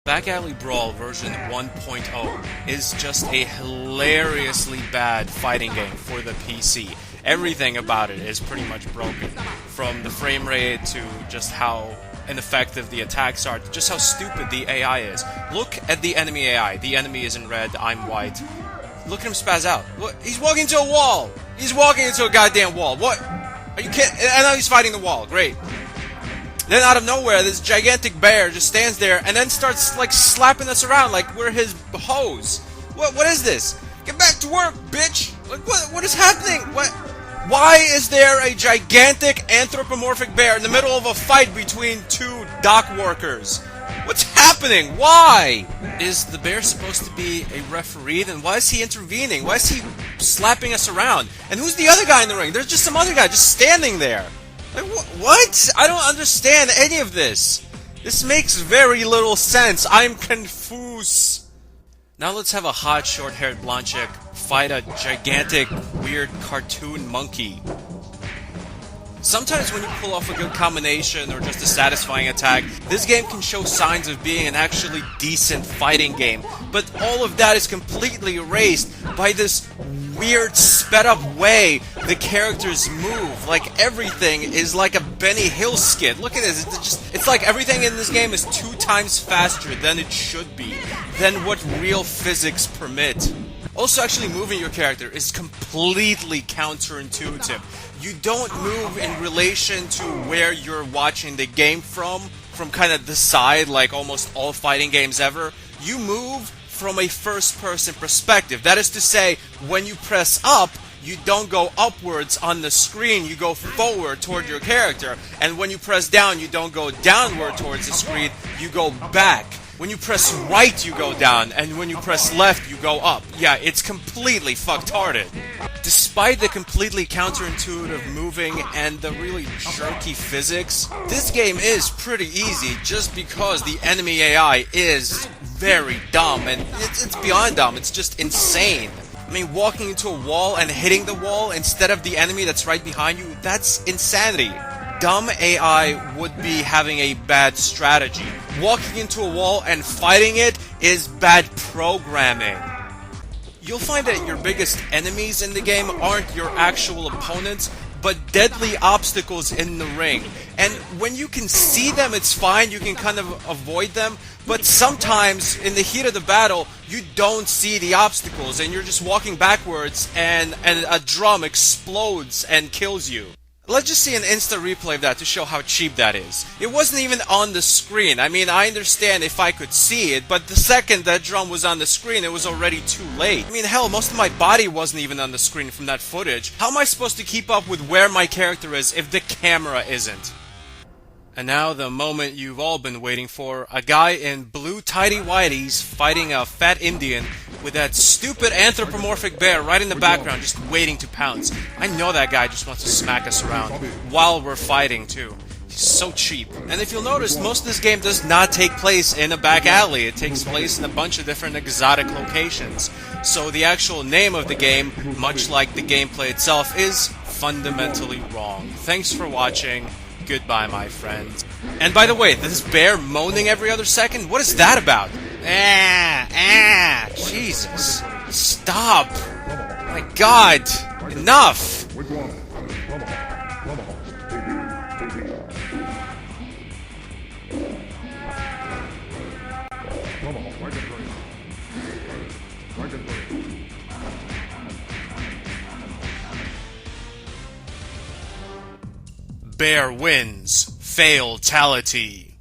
Back Alley Brawl version 1.0 is just a hilariously bad fighting game for the PC. Everything about it is pretty much broken, from the frame rate to just how ineffective the attacks are, just how stupid the AI is. Look at the enemy AI. The enemy is in red, I'm white. Look at him spaz out. Look, he's walking into a wall! He's walking into a goddamn wall. What? Are you kidding? And now he's fighting the wall. Great. Then out of nowhere, this gigantic bear just stands there and then starts, like, slapping us around like we're his hose. What is this? Get back to work, bitch! Like, what is happening? Why is there a gigantic anthropomorphic bear in the middle of a fight between two dock workers? What's happening? Why? Is the bear supposed to be a referee? Then why is he intervening? Why is he slapping us around? And who's the other guy in the ring? There's just some other guy just standing there. Like, what? I don't understand any of this. This makes very little sense. I'm confused. Now let's have a hot, short-haired blonde chick fight a gigantic, weird cartoon monkey. Sometimes when you pull off a good combination or just a satisfying attack, this game can show signs of being an actually decent fighting game. But all of that is completely erased by this weird, sped-up way the characters move. Like, everything is like a Benny Hill skit. Look at this. It's like everything in this game is 2 times faster than it should be, than what real physics permit. Also, actually moving your character is completely counterintuitive. You don't move in relation to where you're watching the game from kind of the side, like almost all fighting games ever. You move from a first-person perspective. That is to say, when you press up, you don't go upwards on the screen, you go forward toward your character. And when you press down, you don't go downward towards the screen, you go back. When you press right, you go down, and when you press left, you go up. Yeah, it's completely fucktarded. Despite the completely counterintuitive moving and the really jerky physics, this game is pretty easy just because the enemy AI is very dumb, and it's beyond dumb, it's just insane. I mean, walking into a wall and hitting the wall instead of the enemy that's right behind you, that's insanity. Dumb AI would be having a bad strategy. Walking into a wall and fighting it is bad programming. You'll find that your biggest enemies in the game aren't your actual opponents, but deadly obstacles in the ring. And when you can see them, it's fine, you can kind of avoid them, but sometimes, in the heat of the battle, you don't see the obstacles, and you're just walking backwards, and a drum explodes and kills you. Let's just see an instant replay of that to show how cheap that is. It wasn't even on the screen. I mean, I understand if I could see it, but the second that drum was on the screen, it was already too late. I mean, hell, most of my body wasn't even on the screen from that footage. How am I supposed to keep up with where my character is if the camera isn't? And now the moment you've all been waiting for, a guy in blue tighty-whities fighting a fat Indian with that stupid anthropomorphic bear right in the background just waiting to pounce. I know that guy just wants to smack us around while we're fighting too. He's so cheap. And if you'll notice, most of this game does not take place in a back alley. It takes place in a bunch of different exotic locations. So the actual name of the game, much like the gameplay itself, is fundamentally wrong. Thanks for watching. Goodbye, my friends. And by the way, this bear moaning every other second, what is that about? Jesus. Stop. My God. Enough. Bear wins. Fatality.